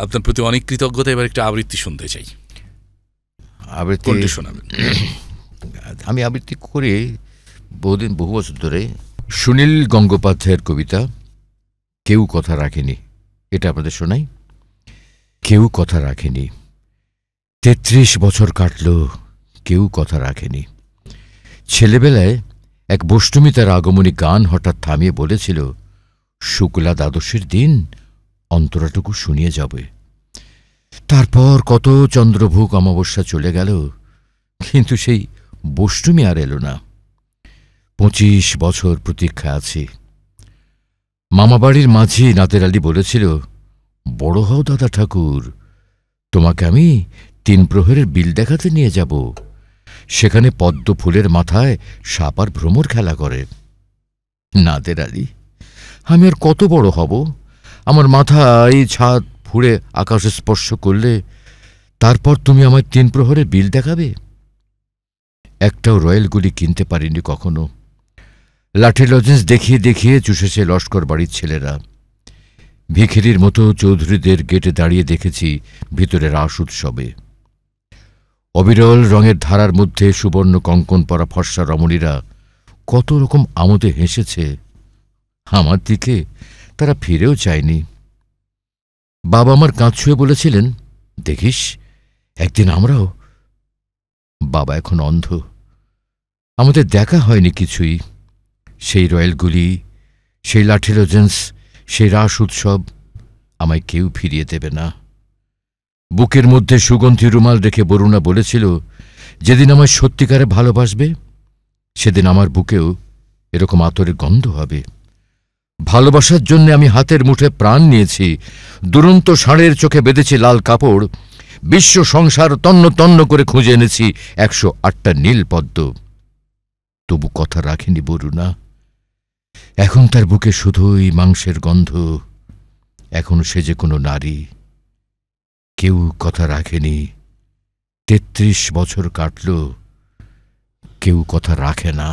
আপনার প্রতি অনেক কৃতজ্ঞতা। এবার একটা আবৃত্তি শুনতে চাই। আবৃত্তি শোনাবেন? আমি আবৃত্তি করি বহু বছর ধরে। সুনীল গঙ্গোপাধ্যায়ের কবিতা কেউ কথা রাখেনি, এটা আপনাদের শোনাই। কেউ কথা রাখেনি, ৩৩ বছর কাটল, কেউ কথা রাখেনি। ছেলেবেলায় এক বষ্টমী তার আগমনী গান হঠাৎ থামিয়ে বলেছিল, শুক্লা দ্বাদশীর দিন অন্তরাটুকু শুনিয়ে যাবে। তারপর কত চন্দ্রভোগ অমাবস্যা চলে গেল, কিন্তু সেই বষ্টমী আর এলো না। ২৫ বছর প্রতীক্ষা আছি। মামাবাড়ির মাঝি নাদের আলী বলেছিল, বড় হও দাদা ঠাকুর, তোমাকে আমি ৩ প্রহরের বিল দেখাতে নিয়ে যাব। সেখানে পদ্ম ফুলের মাথায় সাপ আর ভ্রমর খেলা করে। নাদের আলী, আমি আর কত বড় হব? আমার মাথায় ছাদ ফুঁড়ে আকাশে স্পর্শ করলে তারপর তুমি আমার ৩ প্রহরের বিল দেখাবে? একটাও রয়্যাল গুলি কিনতে পারিনি কখনো। লাঠি লজেন্স দেখিয়ে দেখিয়ে চুষেছে লস্কর বাড়ির ছেলেরা। ভিখিরির মতো চৌধুরীদের গেটে দাঁড়িয়ে দেখেছি ভিতরে রাস উৎসবে। অবিরল রঙের ধারার মধ্যে সুবর্ণ কঙ্কন পরা ফর্সা রমণীরা কত রকম আমোদে হেসেছে। আমার দিকে তারা ফিরেও চায়নি। বাবা আমার কাঁধ ছুঁয়ে বলেছিলেন, দেখিস একদিন আমরাও। বাবা এখন অন্ধ, আমাদের দেখা হয়নি কিছুই। সেই রয়্যালগুলি, সেই লাঠি লজেন্স, সেই রাস উৎসব আমায় কেউ ফিরিয়ে দেবে না। বুকের মধ্যে সুগন্ধি রুমাল রেখে বরুণা বলেছিল, যেদিন আমায় সত্যিকারে ভালোবাসবে সেদিন আমার বুকেও এরকম আতরের গন্ধ হবে। ভালোবাসার জন্য আমি হাতের মুঠে প্রাণ নিয়েছি। দুরন্ত ষাঁড়ের চোখে বেঁধেছি লাল কাপড়। বিশ্ব সংসার তন্ন তন্ন করে খুঁজে এনেছি ১০৮টা নীল পদ্ম। তবু কথা রাখিনি বরুণা। এখন তার বুকে শুধুই মাংসের গন্ধ। এখন সে যে কোনো নারী। কেউ কথা রাখেনি, ৩৩ বছর কাটল, কেউ কথা রাখে না।